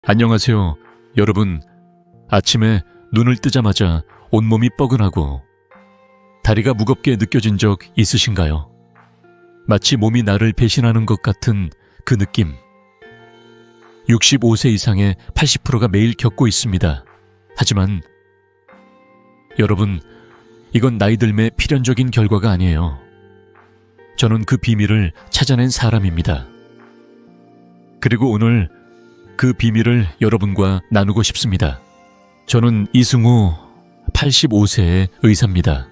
안녕하세요. 여러분, 아침에 눈을 뜨자마자 온몸이 뻐근하고 다리가 무겁게 느껴진 적 있으신가요? 마치 몸이 나를 배신하는 것 같은 그 느낌. 65세 이상의 80%가 매일 겪고 있습니다. 하지만 여러분, 이건 나이 들매 필연적인 결과가 아니에요. 저는 그 비밀을 찾아낸 사람입니다. 그리고 오늘 그 비밀을 여러분과 나누고 싶습니다. 저는 이승우 85세의 의사입니다.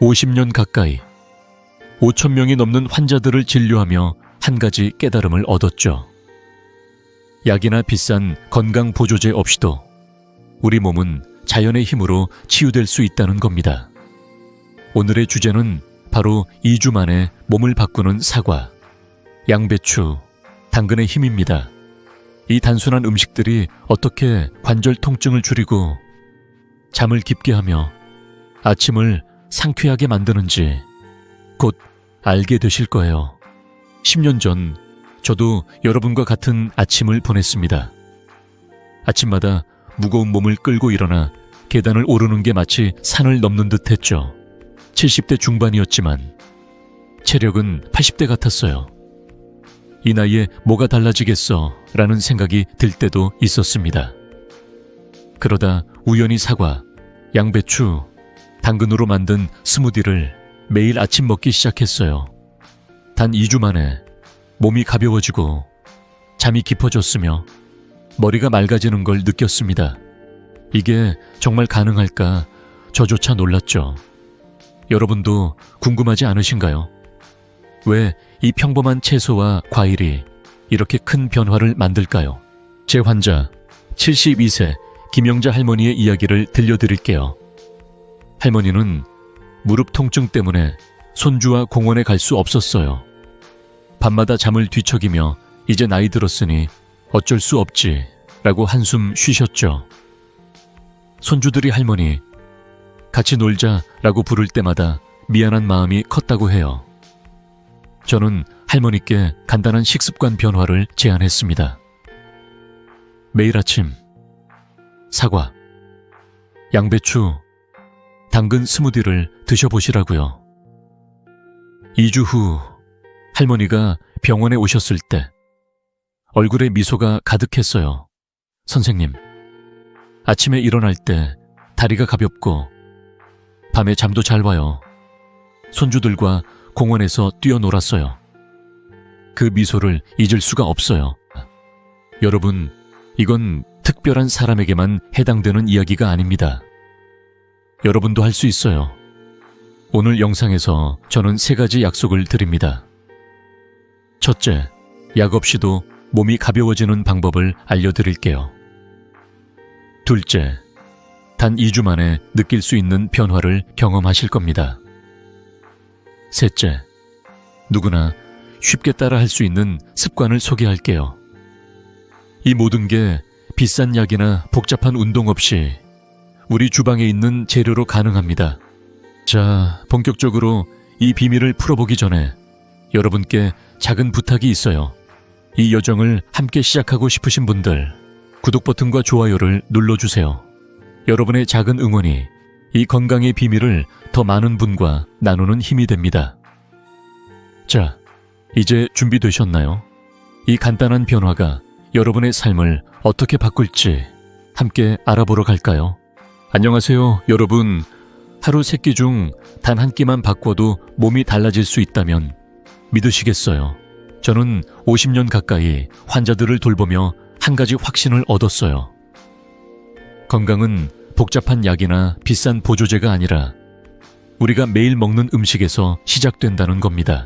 50년 가까이 5,000명이 넘는 환자들을 진료하며 한 가지 깨달음을 얻었죠. 약이나 비싼 건강 보조제 없이도 우리 몸은 자연의 힘으로 치유될 수 있다는 겁니다. 오늘의 주제는 바로 2주 만에 몸을 바꾸는 사과, 양배추, 당근의 힘입니다. 이 단순한 음식들이 어떻게 관절 통증을 줄이고 잠을 깊게 하며 아침을 상쾌하게 만드는지 곧 알게 되실 거예요. 10년 전 저도 여러분과 같은 아침을 보냈습니다. 아침마다 무거운 몸을 끌고 일어나 계단을 오르는 게 마치 산을 넘는 듯 했죠. 70대 중반이었지만 체력은 80대 같았어요. 이 나이에 뭐가 달라지겠어 라는 생각이 들 때도 있었습니다. 그러다 우연히 사과, 양배추, 당근으로 만든 스무디를 매일 아침 먹기 시작했어요. 단 2주 만에 몸이 가벼워지고 잠이 깊어졌으며 머리가 맑아지는 걸 느꼈습니다. 이게 정말 가능할까 저조차 놀랐죠. 여러분도 궁금하지 않으신가요? 왜 이 평범한 채소와 과일이 이렇게 큰 변화를 만들까요? 제 환자 72세 김영자 할머니의 이야기를 들려드릴게요. 할머니는 무릎 통증 때문에 손주와 공원에 갈 수 없었어요. 밤마다 잠을 뒤척이며 이제 나이 들었으니 어쩔 수 없지 라고 한숨 쉬셨죠. 손주들이 할머니 같이 놀자 라고 부를 때마다 미안한 마음이 컸다고 해요. 저는 할머니께 간단한 식습관 변화를 제안했습니다. 매일 아침 사과, 양배추, 당근 스무디를 드셔보시라고요. 2주 후 할머니가 병원에 오셨을 때 얼굴에 미소가 가득했어요. 선생님, 아침에 일어날 때 다리가 가볍고 밤에 잠도 잘 와요. 손주들과 공원에서 뛰어놀았어요. 그 미소를 잊을 수가 없어요. 여러분, 이건 특별한 사람에게만 해당되는 이야기가 아닙니다. 여러분도 할 수 있어요. 오늘 영상에서 저는 3가지 약속을 드립니다. 첫째, 약 없이도 몸이 가벼워지는 방법을 알려드릴게요. 둘째, 단 2주 만에 느낄 수 있는 변화를 경험하실 겁니다. 셋째, 누구나 쉽게 따라 할 수 있는 습관을 소개할게요. 이 모든 게 비싼 약이나 복잡한 운동 없이 우리 주방에 있는 재료로 가능합니다. 자, 본격적으로 이 비밀을 풀어보기 전에 여러분께 작은 부탁이 있어요. 이 여정을 함께 시작하고 싶으신 분들, 구독 버튼과 좋아요를 눌러주세요. 여러분의 작은 응원이 이 건강의 비밀을 더 많은 분과 나누는 힘이 됩니다. 자, 이제 준비되셨나요? 이 간단한 변화가 여러분의 삶을 어떻게 바꿀지 함께 알아보러 갈까요? 안녕하세요, 여러분. 하루 3끼 중 단 한 끼만 바꿔도 몸이 달라질 수 있다면 믿으시겠어요? 저는 50년 가까이 환자들을 돌보며 한 가지 확신을 얻었어요. 건강은 복잡한 약이나 비싼 보조제가 아니라 우리가 매일 먹는 음식에서 시작된다는 겁니다.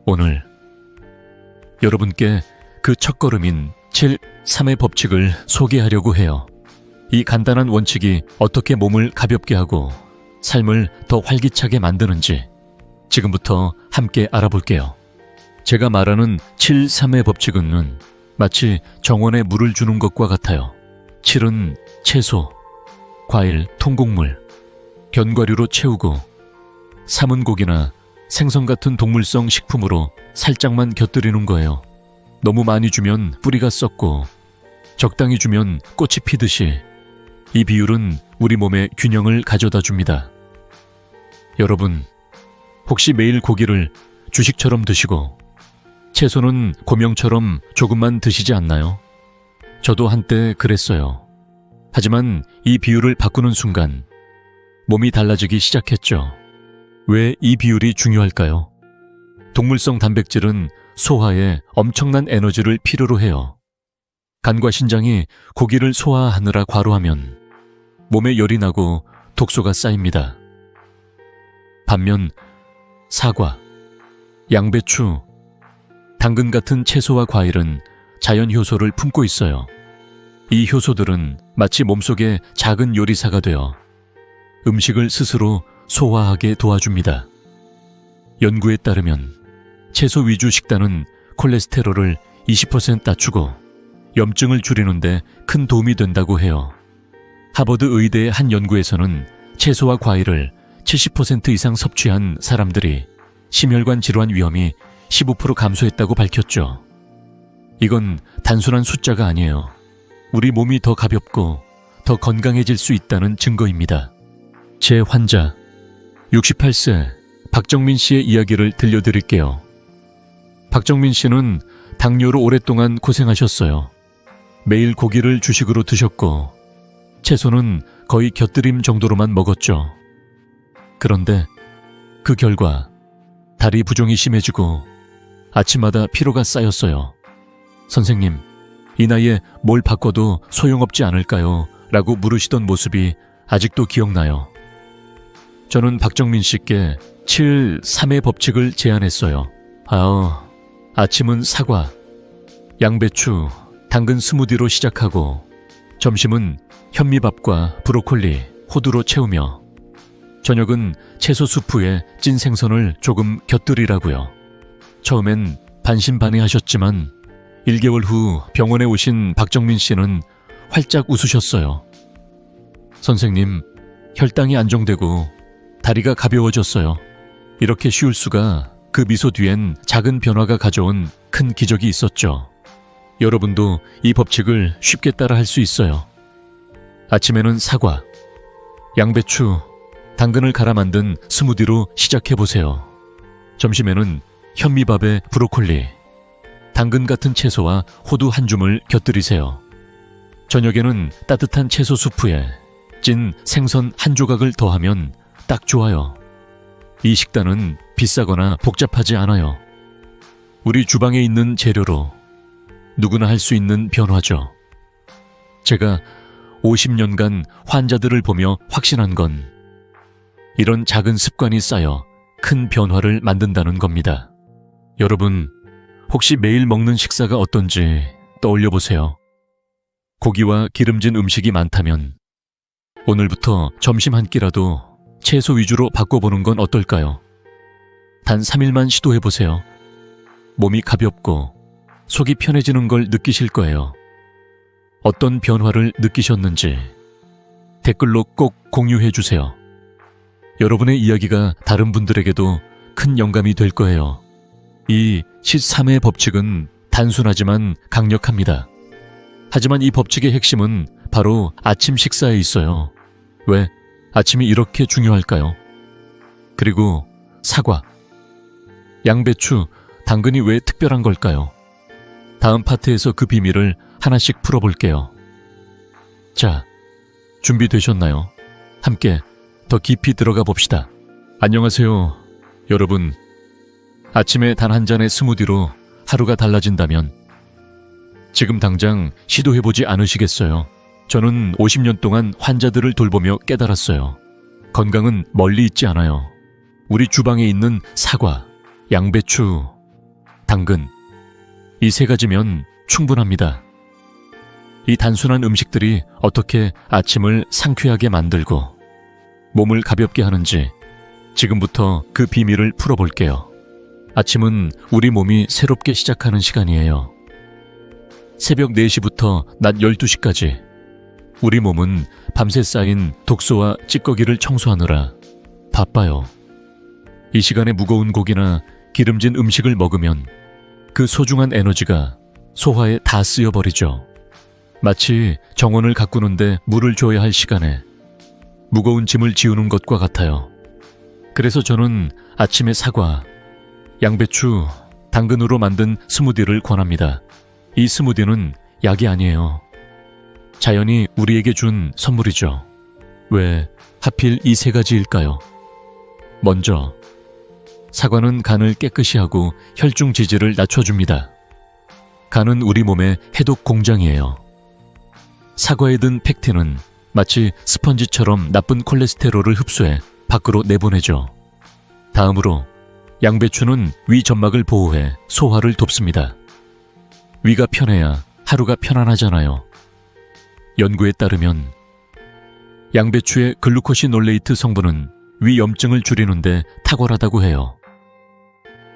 오늘 여러분께 그 첫걸음인 7-3의 법칙을 소개하려고 해요. 이 간단한 원칙이 어떻게 몸을 가볍게 하고 삶을 더 활기차게 만드는지 지금부터 함께 알아볼게요. 제가 말하는 7-3의 법칙은 마치 정원에 물을 주는 것과 같아요. 7은 채소, 과일, 통곡물, 견과류로 채우고 3은 고기나 생선 같은 동물성 식품으로 살짝만 곁들이는 거예요. 너무 많이 주면 뿌리가 썩고 적당히 주면 꽃이 피듯이 이 비율은 우리 몸의 균형을 가져다 줍니다. 여러분, 혹시 매일 고기를 주식처럼 드시고 채소는 고명처럼 조금만 드시지 않나요? 저도 한때 그랬어요. 하지만 이 비율을 바꾸는 순간 몸이 달라지기 시작했죠. 왜 이 비율이 중요할까요? 동물성 단백질은 소화에 엄청난 에너지를 필요로 해요. 간과 신장이 고기를 소화하느라 과로하면 몸에 열이 나고 독소가 쌓입니다. 반면 사과, 양배추, 당근 같은 채소와 과일은 자연 효소를 품고 있어요. 이 효소들은 마치 몸속의 작은 요리사가 되어 음식을 스스로 소화하게 도와줍니다. 연구에 따르면 채소 위주 식단은 콜레스테롤을 20% 낮추고 염증을 줄이는데 큰 도움이 된다고 해요. 하버드 의대의 한 연구에서는 채소와 과일을 70% 이상 섭취한 사람들이 심혈관 질환 위험이 15% 감소했다고 밝혔죠. 이건 단순한 숫자가 아니에요. 우리 몸이 더 가볍고 더 건강해질 수 있다는 증거입니다. 제 환자 68세 박정민 씨의 이야기를 들려드릴게요. 박정민 씨는 당뇨로 오랫동안 고생하셨어요. 매일 고기를 주식으로 드셨고 채소는 거의 곁들임 정도로만 먹었죠. 그런데 그 결과 다리 부종이 심해지고 아침마다 피로가 쌓였어요. 선생님, 이 나이에 뭘 바꿔도 소용없지 않을까요? 라고 물으시던 모습이 아직도 기억나요. 저는 박정민 씨께 7-3의 법칙을 제안했어요. 아침은 사과, 양배추, 당근 스무디로 시작하고 점심은 현미밥과 브로콜리, 호두로 채우며 저녁은 채소 수프에 찐 생선을 조금 곁들이라고요. 처음엔 반신반의하셨지만 1개월 후 병원에 오신 박정민 씨는 활짝 웃으셨어요. 선생님, 혈당이 안정되고 다리가 가벼워졌어요. 이렇게 쉬울 수가 그 미소 뒤엔 작은 변화가 가져온 큰 기적이 있었죠. 여러분도 이 법칙을 쉽게 따라 할 수 있어요. 아침에는 사과, 양배추, 당근을 갈아 만든 스무디로 시작해보세요. 점심에는 현미밥에 브로콜리, 당근 같은 채소와 호두 한 줌을 곁들이세요. 저녁에는 따뜻한 채소 수프에 찐 생선 한 조각을 더하면 딱 좋아요. 이 식단은 비싸거나 복잡하지 않아요. 우리 주방에 있는 재료로 누구나 할 수 있는 변화죠. 제가 50년간 환자들을 보며 확신한 건 이런 작은 습관이 쌓여 큰 변화를 만든다는 겁니다. 여러분, 혹시 매일 먹는 식사가 어떤지 떠올려 보세요. 고기와 기름진 음식이 많다면 오늘부터 점심 한 끼라도 채소 위주로 바꿔보는 건 어떨까요? 단 3일만 시도해 보세요. 몸이 가볍고 속이 편해지는 걸 느끼실 거예요. 어떤 변화를 느끼셨는지 댓글로 꼭 공유해 주세요. 여러분의 이야기가 다른 분들에게도 큰 영감이 될 거예요. 이 13의 법칙은 단순하지만 강력합니다. 하지만 이 법칙의 핵심은 바로 아침 식사에 있어요. 왜 아침이 이렇게 중요할까요? 그리고 사과, 양배추, 당근이 왜 특별한 걸까요? 다음 파트에서 그 비밀을 하나씩 풀어볼게요. 자, 준비되셨나요? 함께 더 깊이 들어가 봅시다. 안녕하세요, 여러분. 아침에 단 한 잔의 스무디로 하루가 달라진다면 지금 당장 시도해보지 않으시겠어요? 저는 50년 동안 환자들을 돌보며 깨달았어요. 건강은 멀리 있지 않아요. 우리 주방에 있는 사과, 양배추, 당근, 이 세 가지면 충분합니다. 이 단순한 음식들이 어떻게 아침을 상쾌하게 만들고 몸을 가볍게 하는지 지금부터 그 비밀을 풀어볼게요. 아침은 우리 몸이 새롭게 시작하는 시간이에요. 새벽 4시부터 낮 12시까지 우리 몸은 밤새 쌓인 독소와 찌꺼기를 청소하느라 바빠요. 이 시간에 무거운 고기나 기름진 음식을 먹으면 그 소중한 에너지가 소화에 다 쓰여버리죠. 마치 정원을 가꾸는데 물을 줘야 할 시간에 무거운 짐을 지우는 것과 같아요. 그래서 저는 아침에 사과, 양배추, 당근으로 만든 스무디를 권합니다. 이 스무디는 약이 아니에요. 자연이 우리에게 준 선물이죠. 왜 하필 이 세 가지일까요? 먼저, 사과는 간을 깨끗이 하고 혈중 지질을 낮춰줍니다. 간은 우리 몸의 해독 공장이에요. 사과에 든 펙틴은 마치 스펀지처럼 나쁜 콜레스테롤을 흡수해 밖으로 내보내죠. 다음으로 양배추는 위 점막을 보호해 소화를 돕습니다. 위가 편해야 하루가 편안하잖아요. 연구에 따르면 양배추의 글루코시놀레이트 성분은 위 염증을 줄이는데 탁월하다고 해요.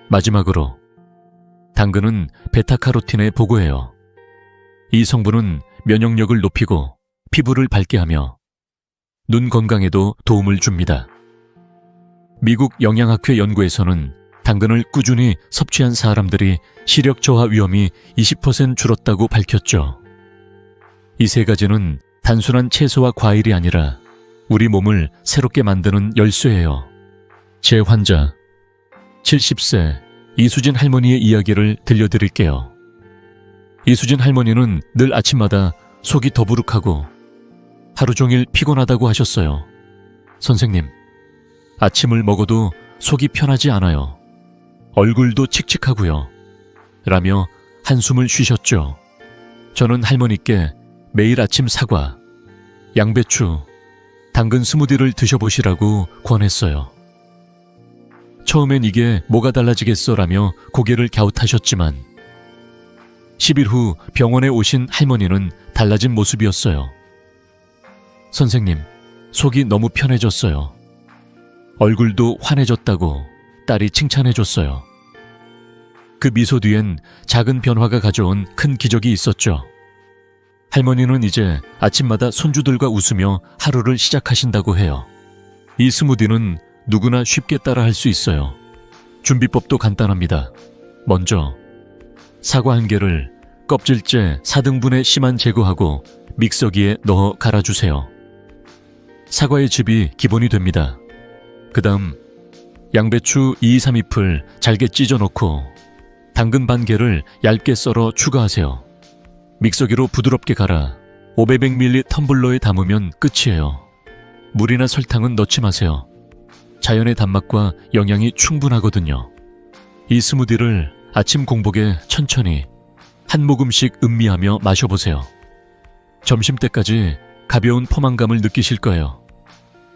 마지막으로 당근은 베타카로틴에 보고해요. 이 성분은 면역력을 높이고 피부를 밝게 하며 눈 건강에도 도움을 줍니다. 미국 영양학회 연구에서는 당근을 꾸준히 섭취한 사람들이 시력 저하 위험이 20% 줄었다고 밝혔죠. 이 세 가지는 단순한 채소와 과일이 아니라 우리 몸을 새롭게 만드는 열쇠예요. 제 환자 70세 이수진 할머니의 이야기를 들려드릴게요. 이수진 할머니는 늘 아침마다 속이 더부룩하고 하루 종일 피곤하다고 하셨어요. 선생님, 아침을 먹어도 속이 편하지 않아요. 얼굴도 칙칙하고요. 라며 한숨을 쉬셨죠. 저는 할머니께 매일 아침 사과, 양배추, 당근 스무디를 드셔보시라고 권했어요. 처음엔 이게 뭐가 달라지겠어 라며 고개를 갸웃하셨지만 10일 후 병원에 오신 할머니는 달라진 모습이었어요. 선생님, 속이 너무 편해졌어요. 얼굴도 환해졌다고 딸이 칭찬해줬어요. 그 미소 뒤엔 작은 변화가 가져온 큰 기적이 있었죠. 할머니는 이제 아침마다 손주들과 웃으며 하루를 시작하신다고 해요. 이 스무디는 누구나 쉽게 따라 할 수 있어요. 준비법도 간단합니다. 먼저 사과 한 개를 껍질째 4등분의 씨만 제거하고 믹서기에 넣어 갈아주세요. 사과의 즙이 기본이 됩니다. 그 다음 양배추 2, 3잎을 잘게 찢어 넣고 당근 반 개를 얇게 썰어 추가하세요. 믹서기로 부드럽게 갈아 500ml 텀블러에 담으면 끝이에요. 물이나 설탕은 넣지 마세요. 자연의 단맛과 영양이 충분하거든요. 이 스무디를 아침 공복에 천천히 한 모금씩 음미하며 마셔보세요. 점심때까지 가벼운 포만감을 느끼실 거예요.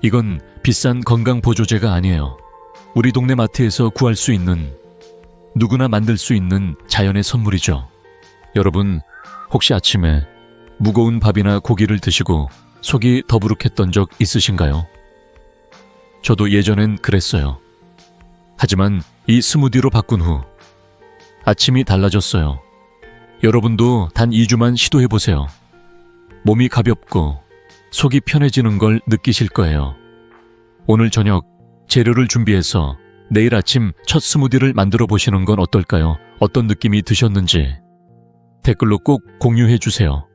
이건 비싼 건강 보조제가 아니에요. 우리 동네 마트에서 구할 수 있는, 누구나 만들 수 있는 자연의 선물이죠. 여러분, 혹시 아침에 무거운 밥이나 고기를 드시고 속이 더부룩했던 적 있으신가요? 저도 예전엔 그랬어요. 하지만 이 스무디로 바꾼 후 아침이 달라졌어요. 여러분도 단 2주만 시도해보세요. 몸이 가볍고 속이 편해지는 걸 느끼실 거예요. 오늘 저녁 재료를 준비해서 내일 아침 첫 스무디를 만들어 보시는 건 어떨까요? 어떤 느낌이 드셨는지 댓글로 꼭 공유해 주세요.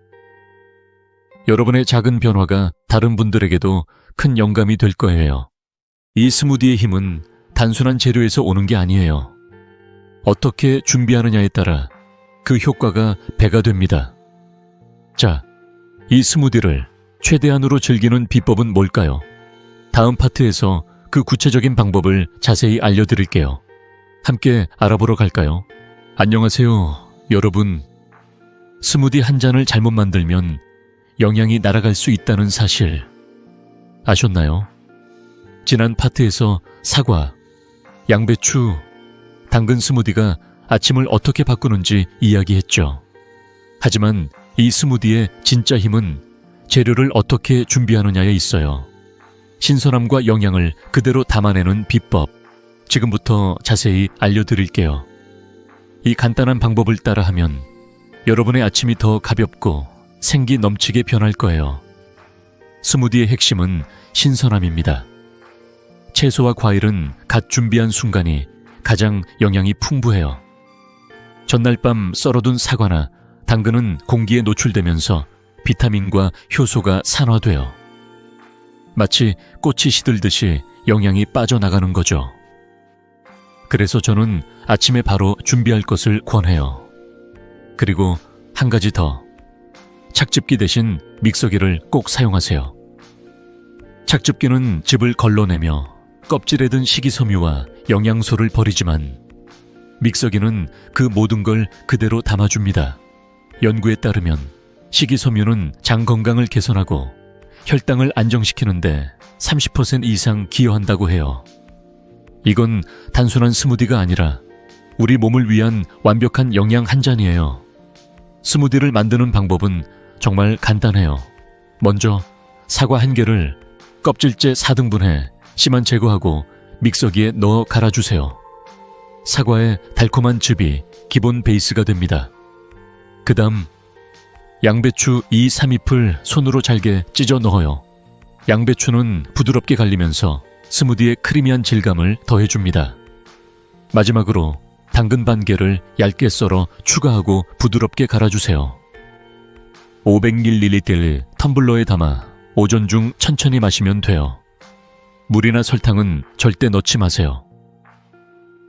여러분의 작은 변화가 다른 분들에게도 큰 영감이 될 거예요. 이 스무디의 힘은 단순한 재료에서 오는 게 아니에요. 어떻게 준비하느냐에 따라 그 효과가 배가 됩니다. 자, 이 스무디를 최대한으로 즐기는 비법은 뭘까요? 다음 파트에서 그 구체적인 방법을 자세히 알려드릴게요. 함께 알아보러 갈까요? 안녕하세요, 여러분. 스무디 한 잔을 잘못 만들면 영양이 날아갈 수 있다는 사실 아셨나요? 지난 파트에서 사과, 양배추, 당근 스무디가 아침을 어떻게 바꾸는지 이야기했죠. 하지만 이 스무디의 진짜 힘은 재료를 어떻게 준비하느냐에 있어요. 신선함과 영양을 그대로 담아내는 비법, 지금부터 자세히 알려드릴게요. 이 간단한 방법을 따라하면 여러분의 아침이 더 가볍고 생기 넘치게 변할 거예요. 스무디의 핵심은 신선함입니다. 채소와 과일은 갓 준비한 순간이 가장 영양이 풍부해요. 전날 밤 썰어둔 사과나 당근은 공기에 노출되면서 비타민과 효소가 산화되어 마치 꽃이 시들듯이 영양이 빠져나가는 거죠. 그래서 저는 아침에 바로 준비할 것을 권해요. 그리고 한 가지 더. 착즙기 대신 믹서기를 꼭 사용하세요. 착즙기는 즙을 걸러내며 껍질에 든 식이섬유와 영양소를 버리지만 믹서기는 그 모든 걸 그대로 담아줍니다. 연구에 따르면 식이섬유는 장 건강을 개선하고 혈당을 안정시키는데 30% 이상 기여한다고 해요. 이건 단순한 스무디가 아니라 우리 몸을 위한 완벽한 영양 한 잔이에요. 스무디를 만드는 방법은 정말 간단해요. 먼저 사과 한 개를 껍질째 4등분해 씨만 제거하고 믹서기에 넣어 갈아주세요. 사과의 달콤한 즙이 기본 베이스가 됩니다. 그 다음 양배추 2, 3잎을 손으로 잘게 찢어 넣어요. 양배추는 부드럽게 갈리면서 스무디의 크리미한 질감을 더해줍니다. 마지막으로 당근 반 개를 얇게 썰어 추가하고 부드럽게 갈아주세요. 500ml를 텀블러에 담아 오전 중 천천히 마시면 돼요. 물이나 설탕은 절대 넣지 마세요.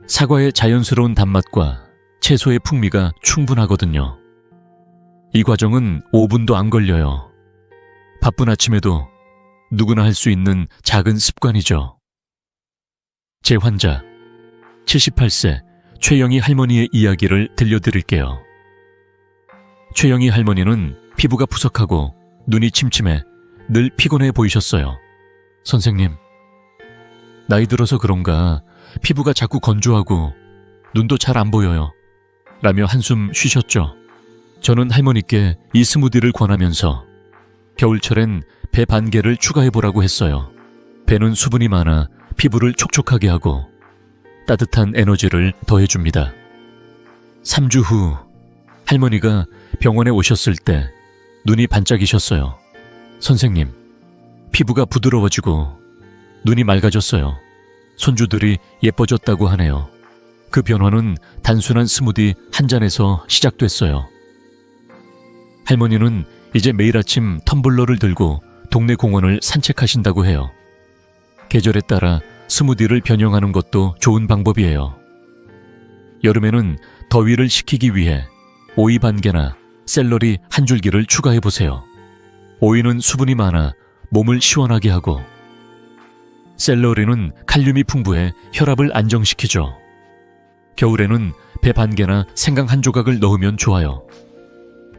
사과의 자연스러운 단맛과 채소의 풍미가 충분하거든요. 이 과정은 5분도 안 걸려요. 바쁜 아침에도 누구나 할 수 있는 작은 습관이죠. 제 환자 78세 최영희 할머니의 이야기를 들려드릴게요. 최영희 할머니는 피부가 푸석하고 눈이 침침해 늘 피곤해 보이셨어요. 선생님, 나이 들어서 그런가 피부가 자꾸 건조하고 눈도 잘 안 보여요. 라며 한숨 쉬셨죠. 저는 할머니께 이 스무디를 권하면서 겨울철엔 배 반 개를 추가해보라고 했어요. 배는 수분이 많아 피부를 촉촉하게 하고 따뜻한 에너지를 더해줍니다. 3주 후 할머니가 병원에 오셨을 때 눈이 반짝이셨어요. 선생님, 피부가 부드러워지고 눈이 맑아졌어요. 손주들이 예뻐졌다고 하네요. 그 변화는 단순한 스무디 한 잔에서 시작됐어요. 할머니는 이제 매일 아침 텀블러를 들고 동네 공원을 산책하신다고 해요. 계절에 따라 스무디를 변형하는 것도 좋은 방법이에요. 여름에는 더위를 식히기 위해 오이 반 개나 샐러리 한 줄기를 추가해보세요. 오이는 수분이 많아 몸을 시원하게 하고 샐러리는 칼륨이 풍부해 혈압을 안정시키죠. 겨울에는 배 반 개나 생강 한 조각을 넣으면 좋아요.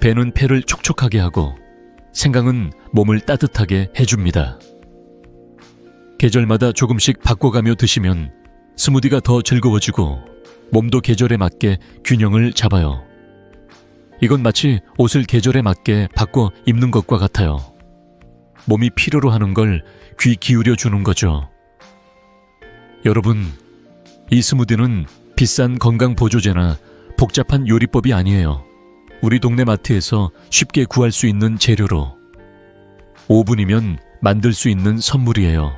배는 폐를 촉촉하게 하고 생강은 몸을 따뜻하게 해줍니다. 계절마다 조금씩 바꿔가며 드시면 스무디가 더 즐거워지고 몸도 계절에 맞게 균형을 잡아요. 이건 마치 옷을 계절에 맞게 바꿔 입는 것과 같아요. 몸이 필요로 하는 걸 귀 기울여 주는 거죠. 여러분, 이 스무디는 비싼 건강 보조제나 복잡한 요리법이 아니에요. 우리 동네 마트에서 쉽게 구할 수 있는 재료로 5분이면 만들 수 있는 선물이에요.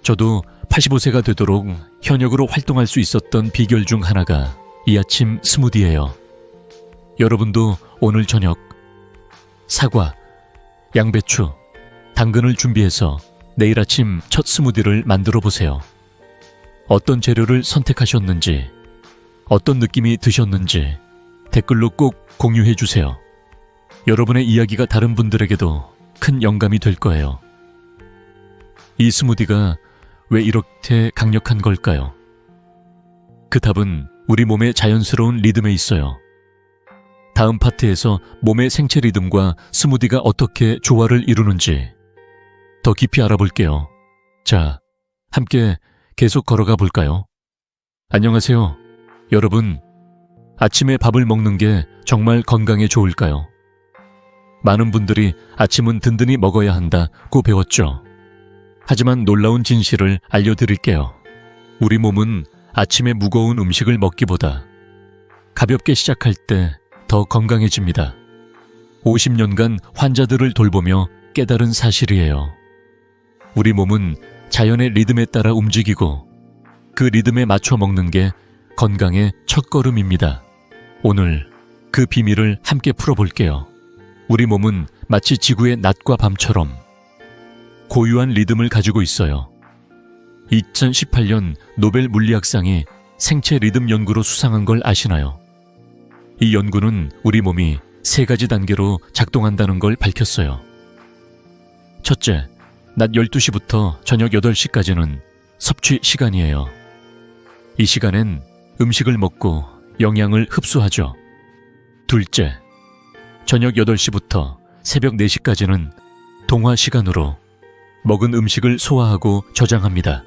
저도 85세가 되도록 현역으로 활동할 수 있었던 비결 중 하나가 이 아침 스무디예요. 여러분도 오늘 저녁 사과, 양배추, 당근을 준비해서 내일 아침 첫 스무디를 만들어 보세요. 어떤 재료를 선택하셨는지, 어떤 느낌이 드셨는지 댓글로 꼭 공유해 주세요. 여러분의 이야기가 다른 분들에게도 큰 영감이 될 거예요. 이 스무디가 왜 이렇게 강력한 걸까요? 그 답은 우리 몸의 자연스러운 리듬에 있어요. 다음 파트에서 몸의 생체 리듬과 스무디가 어떻게 조화를 이루는지 더 깊이 알아볼게요. 자, 함께 계속 걸어가 볼까요? 안녕하세요. 여러분, 아침에 밥을 먹는 게 정말 건강에 좋을까요? 많은 분들이 아침은 든든히 먹어야 한다고 배웠죠. 하지만 놀라운 진실을 알려드릴게요. 우리 몸은 아침에 무거운 음식을 먹기보다 가볍게 시작할 때 더 건강해집니다. 50년간 환자들을 돌보며 깨달은 사실이에요. 우리 몸은 자연의 리듬에 따라 움직이고 그 리듬에 맞춰 먹는 게 건강의 첫걸음입니다. 오늘 그 비밀을 함께 풀어볼게요. 우리 몸은 마치 지구의 낮과 밤처럼 고유한 리듬을 가지고 있어요. 2018년 노벨 물리학상이 생체 리듬 연구로 수상한 걸 아시나요? 이 연구는 우리 몸이 3가지 단계로 작동한다는 걸 밝혔어요. 첫째, 낮 12시부터 저녁 8시까지는 섭취 시간이에요. 이 시간엔 음식을 먹고 영양을 흡수하죠. 둘째, 저녁 8시부터 새벽 4시까지는 동화 시간으로 먹은 음식을 소화하고 저장합니다.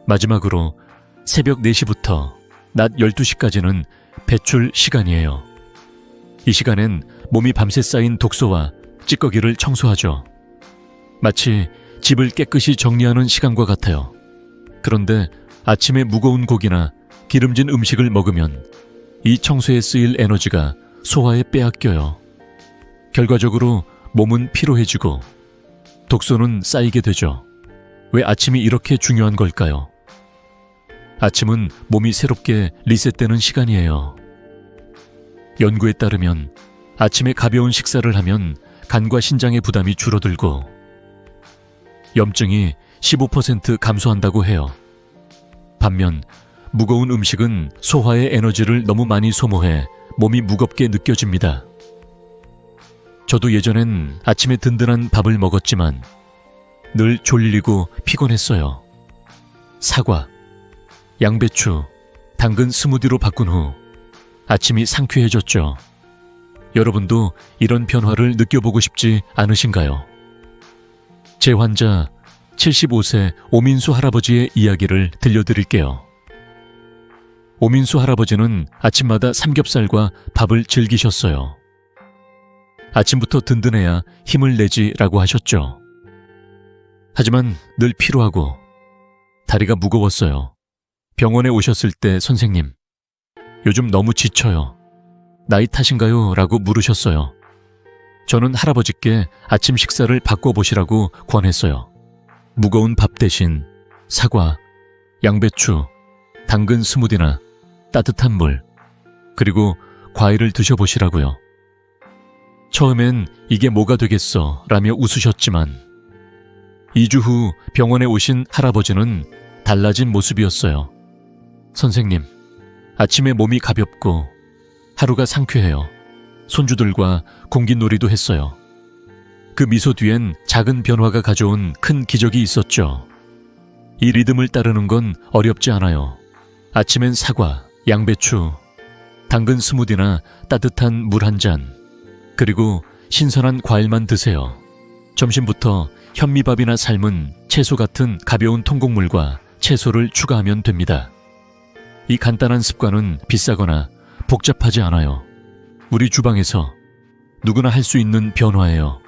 마지막으로 새벽 4시부터 낮 12시까지는 배출 시간이에요. 이 시간엔 몸이 밤새 쌓인 독소와 찌꺼기를 청소하죠. 마치 집을 깨끗이 정리하는 시간과 같아요. 그런데 아침에 무거운 고기나 기름진 음식을 먹으면 이 청소에 쓰일 에너지가 소화에 빼앗겨요. 결과적으로 몸은 피로해지고 독소는 쌓이게 되죠. 왜 아침이 이렇게 중요한 걸까요? 아침은 몸이 새롭게 리셋되는 시간이에요. 연구에 따르면 아침에 가벼운 식사를 하면 간과 신장의 부담이 줄어들고 염증이 15% 감소한다고 해요. 반면 무거운 음식은 소화의 에너지를 너무 많이 소모해 몸이 무겁게 느껴집니다. 저도 예전엔 아침에 든든한 밥을 먹었지만 늘 졸리고 피곤했어요. 사과, 양배추, 당근 스무디로 바꾼 후 아침이 상쾌해졌죠. 여러분도 이런 변화를 느껴보고 싶지 않으신가요? 제 환자 75세 오민수 할아버지의 이야기를 들려드릴게요. 오민수 할아버지는 아침마다 삼겹살과 밥을 즐기셨어요. 아침부터 든든해야 힘을 내지라고 하셨죠. 하지만 늘 피로하고 다리가 무거웠어요. 병원에 오셨을 때 선생님, 요즘 너무 지쳐요. 나이 탓인가요? 라고 물으셨어요. 저는 할아버지께 아침 식사를 바꿔보시라고 권했어요. 무거운 밥 대신 사과, 양배추, 당근 스무디나 따뜻한 물, 그리고 과일을 드셔보시라고요. 처음엔 이게 뭐가 되겠어 라며 웃으셨지만 2주 후 병원에 오신 할아버지는 달라진 모습이었어요. 선생님, 아침에 몸이 가볍고 하루가 상쾌해요. 손주들과 공기놀이도 했어요. 그 미소 뒤엔 작은 변화가 가져온 큰 기적이 있었죠. 이 리듬을 따르는 건 어렵지 않아요. 아침엔 사과, 양배추, 당근 스무디나 따뜻한 물 한 잔, 그리고 신선한 과일만 드세요. 점심부터 현미밥이나 삶은 채소 같은 가벼운 통곡물과 채소를 추가하면 됩니다. 이 간단한 습관은 비싸거나 복잡하지 않아요. 우리 주방에서 누구나 할 수 있는 변화예요.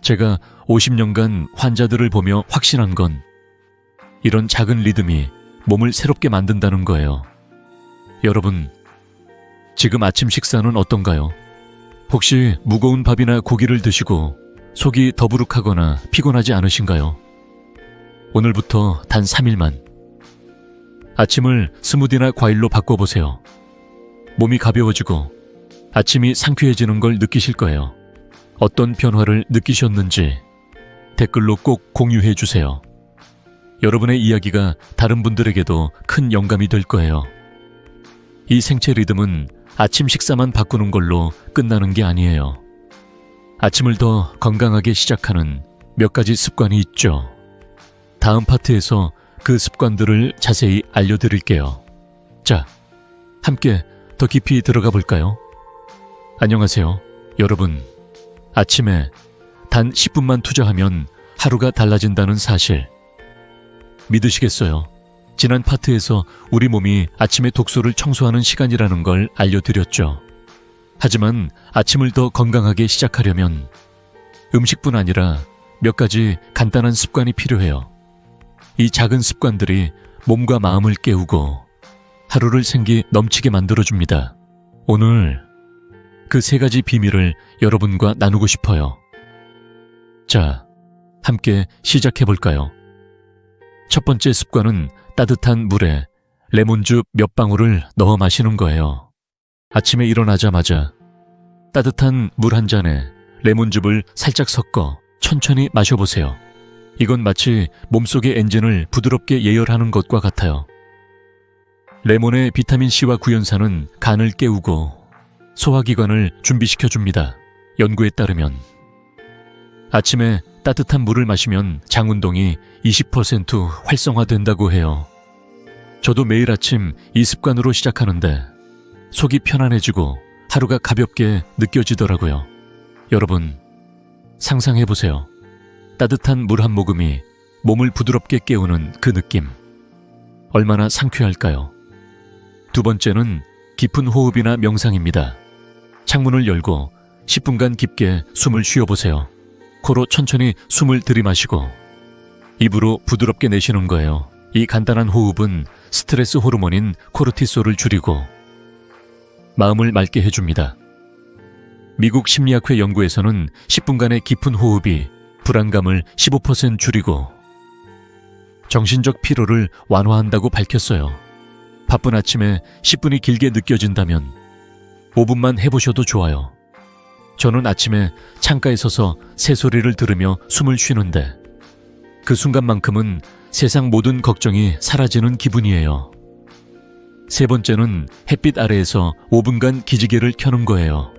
제가 50년간 환자들을 보며 확신한 건 이런 작은 리듬이 몸을 새롭게 만든다는 거예요. 여러분, 지금 아침 식사는 어떤가요? 혹시 무거운 밥이나 고기를 드시고 속이 더부룩하거나 피곤하지 않으신가요? 오늘부터 단 3일만 아침을 스무디나 과일로 바꿔보세요. 몸이 가벼워지고 아침이 상쾌해지는 걸 느끼실 거예요. 어떤 변화를 느끼셨는지 댓글로 꼭 공유해 주세요. 여러분의 이야기가 다른 분들에게도 큰 영감이 될 거예요. 이 생체 리듬은 아침 식사만 바꾸는 걸로 끝나는 게 아니에요. 아침을 더 건강하게 시작하는 몇 가지 습관이 있죠. 다음 파트에서 그 습관들을 자세히 알려드릴게요. 자, 함께 더 깊이 들어가 볼까요? 안녕하세요. 여러분, 아침에 단 10분만 투자하면 하루가 달라진다는 사실 믿으시겠어요? 지난 파트에서 우리 몸이 아침에 독소를 청소하는 시간이라는 걸 알려드렸죠. 하지만 아침을 더 건강하게 시작하려면 음식뿐 아니라 몇 가지 간단한 습관이 필요해요. 이 작은 습관들이 몸과 마음을 깨우고 하루를 생기 넘치게 만들어줍니다. 오늘 그 3가지 비밀을 여러분과 나누고 싶어요. 자, 함께 시작해볼까요? 첫 번째 습관은 따뜻한 물에 레몬즙 몇 방울을 넣어 마시는 거예요. 아침에 일어나자마자 따뜻한 물 한 잔에 레몬즙을 살짝 섞어 천천히 마셔보세요. 이건 마치 몸속의 엔진을 부드럽게 예열하는 것과 같아요. 레몬의 비타민C와 구연산은 간을 깨우고 소화기관을 준비시켜줍니다. 연구에 따르면 아침에 따뜻한 물을 마시면 장운동이 20% 활성화된다고 해요. 저도 매일 아침 이 습관으로 시작하는데 속이 편안해지고 하루가 가볍게 느껴지더라고요. 여러분, 상상해보세요. 따뜻한 물 한 모금이 몸을 부드럽게 깨우는 그 느낌. 얼마나 상쾌할까요? 두 번째는 깊은 호흡이나 명상입니다. 창문을 열고 10분간 깊게 숨을 쉬어보세요. 코로 천천히 숨을 들이마시고 입으로 부드럽게 내쉬는 거예요. 이 간단한 호흡은 스트레스 호르몬인 코르티솔을 줄이고 마음을 맑게 해줍니다. 미국 심리학회 연구에서는 10분간의 깊은 호흡이 불안감을 15% 줄이고 정신적 피로를 완화한다고 밝혔어요. 바쁜 아침에 10분이 길게 느껴진다면 5분만 해보셔도 좋아요. 저는 아침에 창가에 서서 새소리를 들으며 숨을 쉬는데 그 순간만큼은 세상 모든 걱정이 사라지는 기분이에요. 세 번째는 햇빛 아래에서 5분간 기지개를 켜는 거예요.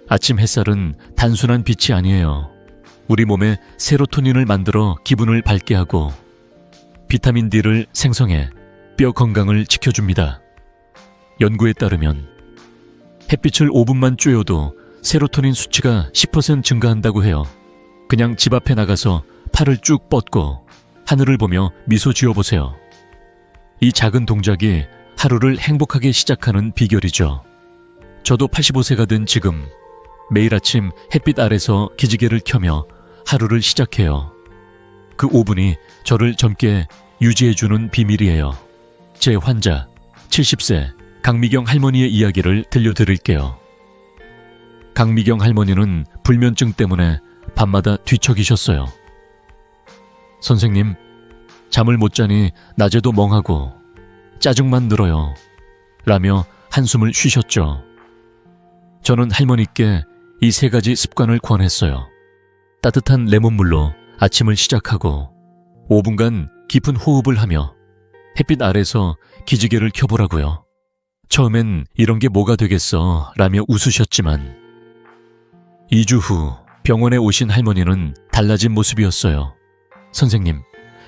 아침 햇살은 단순한 빛이 아니에요. 우리 몸에 세로토닌을 만들어 기분을 밝게 하고 비타민 D를 생성해 뼈 건강을 지켜줍니다. 연구에 따르면 햇빛을 5분만 쬐어도 세로토닌 수치가 10% 증가한다고 해요. 그냥 집 앞에 나가서 팔을 쭉 뻗고 하늘을 보며 미소 지어보세요. 이 작은 동작이 하루를 행복하게 시작하는 비결이죠. 저도 85세가 된 지금 매일 아침 햇빛 아래서 기지개를 켜며 하루를 시작해요. 그 5분이 저를 젊게 유지해주는 비밀이에요. 제 환자 70세 강미경 할머니의 이야기를 들려드릴게요. 강미경 할머니는 불면증 때문에 밤마다 뒤척이셨어요. 선생님, 잠을 못 자니 낮에도 멍하고 짜증만 늘어요. 라며 한숨을 쉬셨죠. 저는 할머니께 이 세 가지 습관을 권했어요. 따뜻한 레몬물로 아침을 시작하고 5분간 깊은 호흡을 하며 햇빛 아래서 기지개를 켜보라고요. 처음엔 이런 게 뭐가 되겠어 라며 웃으셨지만 2주 후 병원에 오신 할머니는 달라진 모습이었어요. 선생님,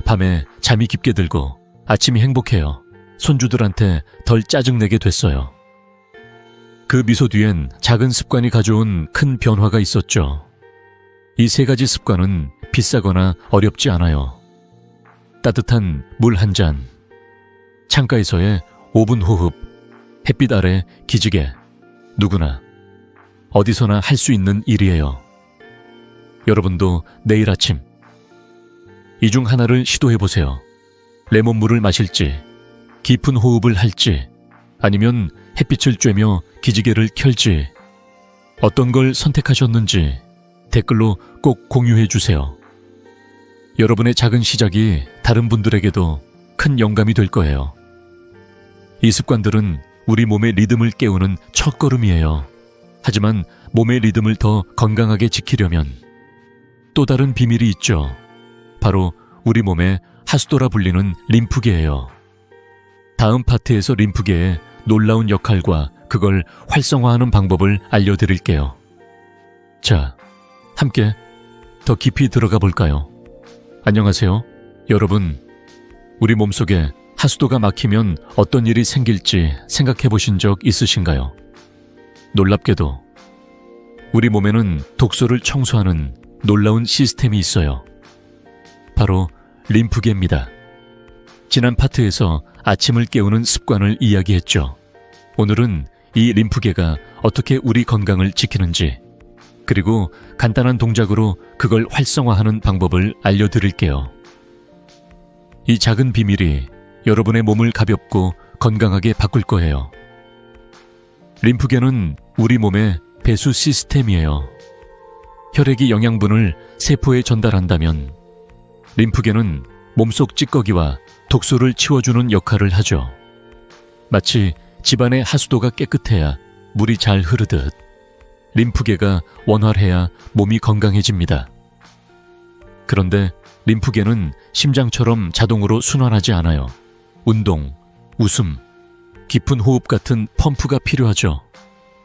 밤에 잠이 깊게 들고 아침이 행복해요. 손주들한테 덜 짜증내게 됐어요. 그 미소 뒤엔 작은 습관이 가져온 큰 변화가 있었죠. 이 세 가지 습관은 비싸거나 어렵지 않아요. 따뜻한 물 한 잔, 창가에서의 5분 호흡, 햇빛 아래 기지개, 누구나 어디서나 할 수 있는 일이에요. 여러분도 내일 아침 이 중 하나를 시도해보세요. 레몬물을 마실지, 깊은 호흡을 할지, 아니면 햇빛을 쬐며 기지개를 켤지, 어떤 걸 선택하셨는지 댓글로 꼭 공유해주세요. 여러분의 작은 시작이 다른 분들에게도 큰 영감이 될 거예요. 이 습관들은 우리 몸의 리듬을 깨우는 첫걸음이에요. 하지만 몸의 리듬을 더 건강하게 지키려면 또 다른 비밀이 있죠. 바로 우리 몸의 하수도라 불리는 림프계예요. 다음 파트에서 림프계의 놀라운 역할과 그걸 활성화하는 방법을 알려드릴게요. 자, 함께 더 깊이 들어가 볼까요? 안녕하세요. 여러분, 우리 몸속에 하수도가 막히면 어떤 일이 생길지 생각해 보신 적 있으신가요? 놀랍게도 우리 몸에는 독소를 청소하는 놀라운 시스템이 있어요. 바로 림프계입니다. 지난 파트에서 아침을 깨우는 습관을 이야기했죠. 오늘은 이 림프계가 어떻게 우리 건강을 지키는지, 그리고 간단한 동작으로 그걸 활성화하는 방법을 알려드릴게요. 이 작은 비밀이 여러분의 몸을 가볍고 건강하게 바꿀 거예요. 림프계는 우리 몸의 배수 시스템이에요. 혈액이 영양분을 세포에 전달한다면 림프계는 몸속 찌꺼기와 독소를 치워주는 역할을 하죠. 마치 집안의 하수도가 깨끗해야 물이 잘 흐르듯 림프계가 원활해야 몸이 건강해집니다. 그런데 림프계는 심장처럼 자동으로 순환하지 않아요. 운동, 웃음, 깊은 호흡 같은 펌프가 필요하죠.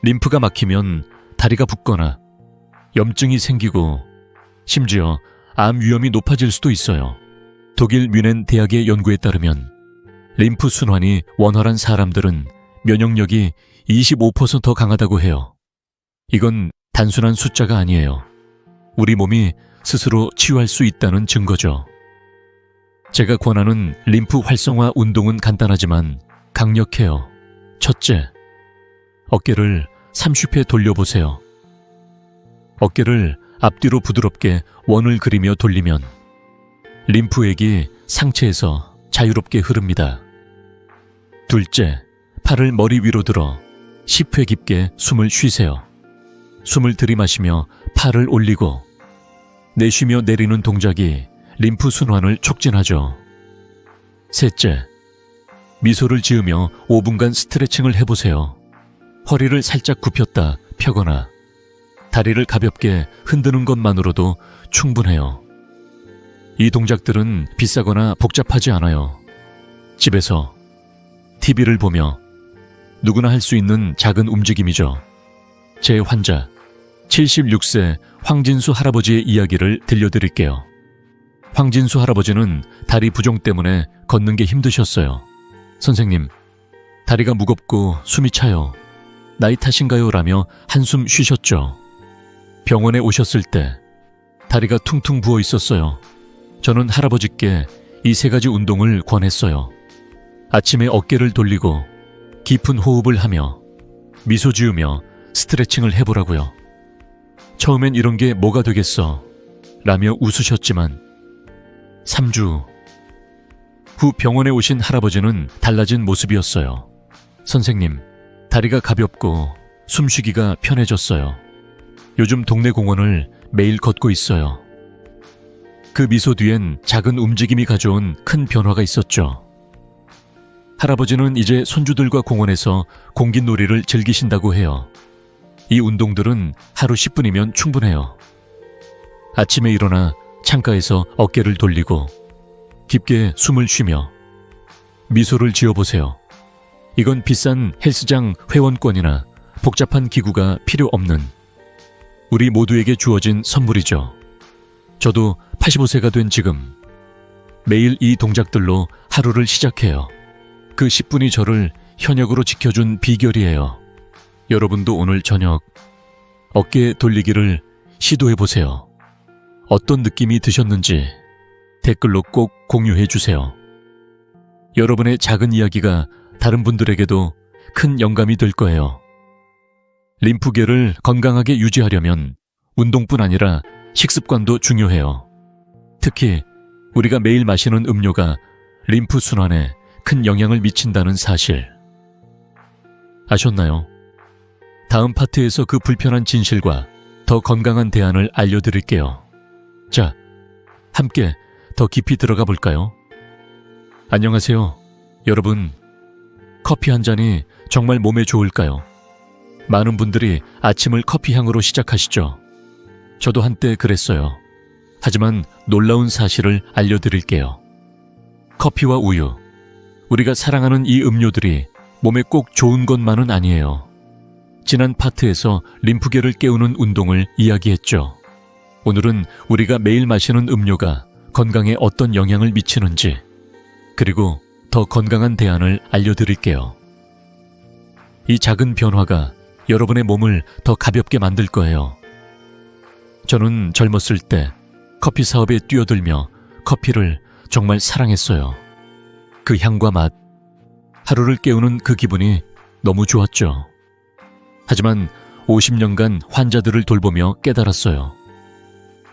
림프가 막히면 다리가 붓거나 염증이 생기고 심지어 암 위험이 높아질 수도 있어요. 독일 뮌헨 대학의 연구에 따르면 림프 순환이 원활한 사람들은 면역력이 25% 강하다고 해요. 이건 단순한 숫자가 아니에요. 우리 몸이 스스로 치유할 수 있다는 증거죠. 제가 권하는 림프 활성화 운동은 간단하지만 강력해요. 첫째, 어깨를 30회 돌려보세요. 어깨를 앞뒤로 부드럽게 원을 그리며 돌리면 림프액이 상체에서 자유롭게 흐릅니다. 둘째, 팔을 머리 위로 들어 10회 깊게 숨을 쉬세요. 숨을 들이마시며 팔을 올리고 내쉬며 내리는 동작이 림프 순환을 촉진하죠. 셋째, 미소를 지으며 5분간 스트레칭을 해보세요. 허리를 살짝 굽혔다 펴거나 다리를 가볍게 흔드는 것만으로도 충분해요. 이 동작들은 비싸거나 복잡하지 않아요. 집에서 TV를 보며 누구나 할 수 있는 작은 움직임이죠. 제 환자 76세 황진수 할아버지의 이야기를 들려드릴게요. 황진수 할아버지는 다리 부종 때문에 걷는 게 힘드셨어요. 선생님, 다리가 무겁고 숨이 차요. 나이 탓인가요? 라며 한숨 쉬셨죠. 병원에 오셨을 때 다리가 퉁퉁 부어 있었어요. 저는 할아버지께 이 3가지 운동을 권했어요. 아침에 어깨를 돌리고 깊은 호흡을 하며 미소 지으며 스트레칭을 해보라고요. 처음엔 이런 게 뭐가 되겠어? 라며 웃으셨지만 3주 후 병원에 오신 할아버지는 달라진 모습이었어요. 선생님, 다리가 가볍고 숨쉬기가 편해졌어요. 요즘 동네 공원을 매일 걷고 있어요. 그 미소 뒤엔 작은 움직임이 가져온 큰 변화가 있었죠. 할아버지는 이제 손주들과 공원에서 공깃놀이를 즐기신다고 해요. 이 운동들은 하루 10분이면 충분해요. 아침에 일어나 창가에서 어깨를 돌리고 깊게 숨을 쉬며 미소를 지어보세요. 이건 비싼 헬스장 회원권이나 복잡한 기구가 필요 없는 우리 모두에게 주어진 선물이죠. 저도 85세가 된 지금 매일 이 동작들로 하루를 시작해요. 그 10분이 저를 현역으로 지켜준 비결이에요. 여러분도 오늘 저녁 어깨 돌리기를 시도해보세요. 어떤 느낌이 드셨는지 댓글로 꼭 공유해주세요. 여러분의 작은 이야기가 다른 분들에게도 큰 영감이 될 거예요. 림프계를 건강하게 유지하려면 운동뿐 아니라 식습관도 중요해요. 특히 우리가 매일 마시는 음료가 림프 순환에 큰 영향을 미친다는 사실. 아셨나요? 다음 파트에서 그 불편한 진실과 더 건강한 대안을 알려드릴게요. 자, 함께 더 깊이 들어가 볼까요? 안녕하세요. 여러분, 커피 한 잔이 정말 몸에 좋을까요? 많은 분들이 아침을 커피 향으로 시작하시죠. 저도 한때 그랬어요. 하지만 놀라운 사실을 알려드릴게요. 커피와 우유, 우리가 사랑하는 이 음료들이 몸에 꼭 좋은 것만은 아니에요. 지난 파트에서 림프계를 깨우는 운동을 이야기했죠. 오늘은 우리가 매일 마시는 음료가 건강에 어떤 영향을 미치는지, 그리고 더 건강한 대안을 알려드릴게요. 이 작은 변화가 여러분의 몸을 더 가볍게 만들 거예요. 저는 젊었을 때 커피 사업에 뛰어들며 커피를 정말 사랑했어요. 그 향과 맛, 하루를 깨우는 그 기분이 너무 좋았죠. 하지만 50년간 환자들을 돌보며 깨달았어요.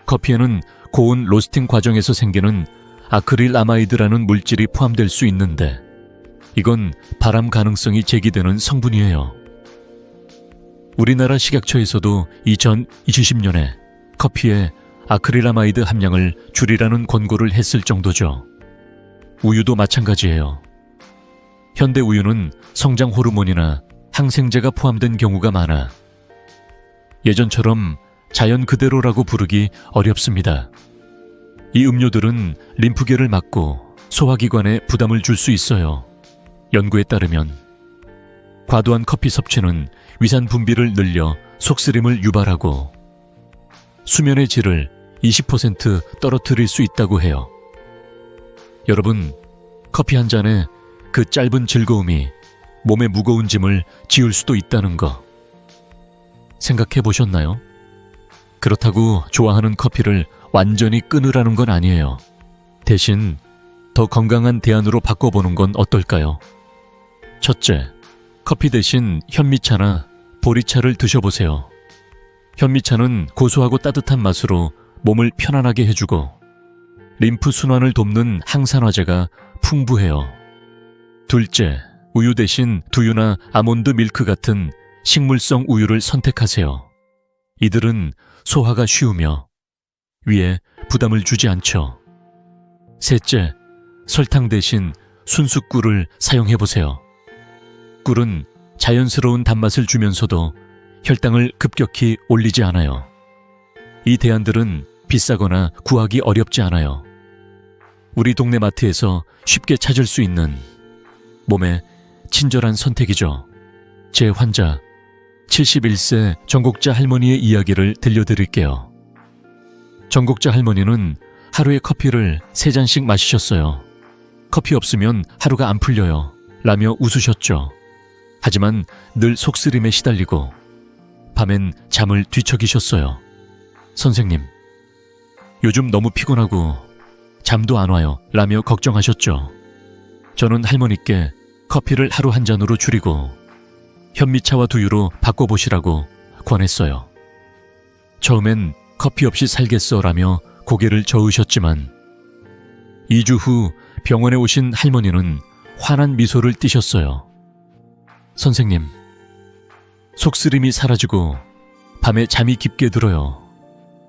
커피에는 고온 로스팅 과정에서 생기는 아크릴아마이드라는 물질이 포함될 수 있는데 이건 발암 가능성이 제기되는 성분이에요. 우리나라 식약처에서도 2020년에 커피에 아크릴아마이드 함량을 줄이라는 권고를 했을 정도죠. 우유도 마찬가지예요. 현대 우유는 성장 호르몬이나 항생제가 포함된 경우가 많아 예전처럼 자연 그대로라고 부르기 어렵습니다. 이 음료들은 림프계를 막고 소화기관에 부담을 줄 수 있어요. 연구에 따르면 과도한 커피 섭취는 위산 분비를 늘려 속쓰림을 유발하고 수면의 질을 20% 떨어뜨릴 수 있다고 해요. 여러분, 커피 한 잔에 그 짧은 즐거움이 몸의 무거운 짐을 지울 수도 있다는 거 생각해 보셨나요? 그렇다고 좋아하는 커피를 완전히 끊으라는 건 아니에요. 대신 더 건강한 대안으로 바꿔보는 건 어떨까요? 첫째, 커피 대신 현미차나 보리차를 드셔보세요. 현미차는 고소하고 따뜻한 맛으로 몸을 편안하게 해주고 림프 순환을 돕는 항산화제가 풍부해요. 둘째, 우유 대신 두유나 아몬드 밀크 같은 식물성 우유를 선택하세요. 이들은 소화가 쉬우며 위에 부담을 주지 않죠. 셋째, 설탕 대신 순수 꿀을 사용해보세요. 꿀은 자연스러운 단맛을 주면서도 혈당을 급격히 올리지 않아요. 이 대안들은 비싸거나 구하기 어렵지 않아요. 우리 동네 마트에서 쉽게 찾을 수 있는 몸에 친절한 선택이죠. 제 환자 71세 정곡자 할머니의 이야기를 들려드릴게요. 정곡자 할머니는 하루에 커피를 3잔씩 마시셨어요. 커피 없으면 하루가 안 풀려요 라며 웃으셨죠. 하지만 늘 속쓰림에 시달리고 밤엔 잠을 뒤척이셨어요. 선생님, 요즘 너무 피곤하고 잠도 안 와요 라며 걱정하셨죠. 저는 할머니께 커피를 하루 한 잔으로 줄이고 현미차와 두유로 바꿔보시라고 권했어요. 처음엔 커피 없이 살겠어 라며 고개를 저으셨지만 2주 후 병원에 오신 할머니는 환한 미소를 띠셨어요. 선생님, 속쓰림이 사라지고 밤에 잠이 깊게 들어요.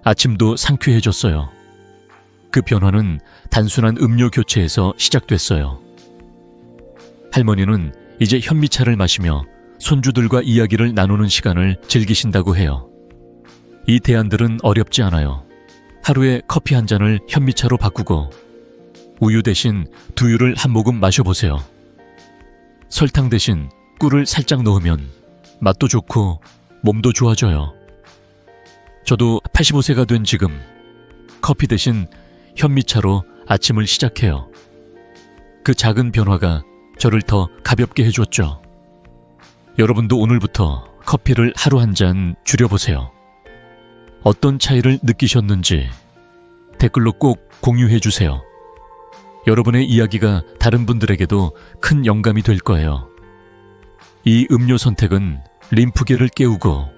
아침도 상쾌해졌어요. 그 변화는 단순한 음료 교체에서 시작됐어요. 할머니는 이제 현미차를 마시며 손주들과 이야기를 나누는 시간을 즐기신다고 해요. 이 대안들은 어렵지 않아요. 하루에 커피 한 잔을 현미차로 바꾸고 우유 대신 두유를 한 모금 마셔보세요. 설탕 대신 꿀을 살짝 넣으면 맛도 좋고 몸도 좋아져요. 저도 85세가 된 지금 커피 대신 현미차로 아침을 시작해요. 그 작은 변화가 저를 더 가볍게 해줬죠. 여러분도 오늘부터 커피를 하루 한 잔 줄여보세요. 어떤 차이를 느끼셨는지 댓글로 꼭 공유해주세요. 여러분의 이야기가 다른 분들에게도 큰 영감이 될 거예요. 이 음료 선택은 림프계를 깨우고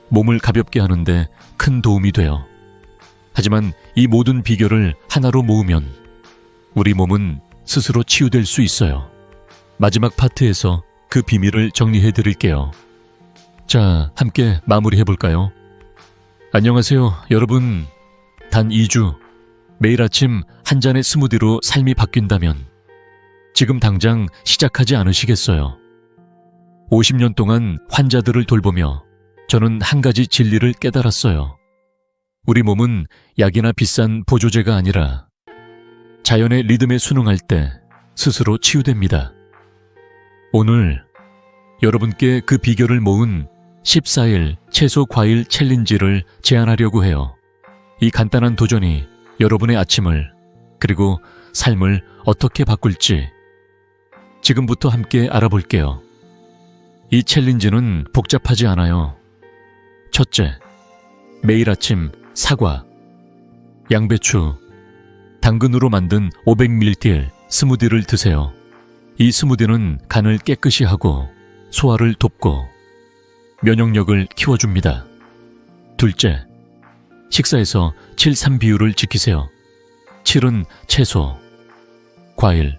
몸을 가볍게 하는데 큰 도움이 돼요. 하지만 이 모든 비결을 하나로 모으면 우리 몸은 스스로 치유될 수 있어요. 마지막 파트에서 그 비밀을 정리해 드릴게요. 자, 함께 마무리해 볼까요? 안녕하세요, 여러분. 단 2주, 매일 아침 한 잔의 스무디로 삶이 바뀐다면 지금 당장 시작하지 않으시겠어요? 50년 동안 환자들을 돌보며 저는 한 가지 진리를 깨달았어요. 우리 몸은 약이나 비싼 보조제가 아니라 자연의 리듬에 순응할 때 스스로 치유됩니다. 오늘 여러분께 그 비결을 모은 14일 채소 과일 챌린지를 제안하려고 해요. 이 간단한 도전이 여러분의 아침을 그리고 삶을 어떻게 바꿀지 지금부터 함께 알아볼게요. 이 챌린지는 복잡하지 않아요. 첫째, 매일 아침 사과, 양배추, 당근으로 만든 500ml 스무디를 드세요. 이 스무디는 간을 깨끗이 하고 소화를 돕고 면역력을 키워줍니다. 둘째, 식사에서 7:3 비율을 지키세요. 7은 채소, 과일,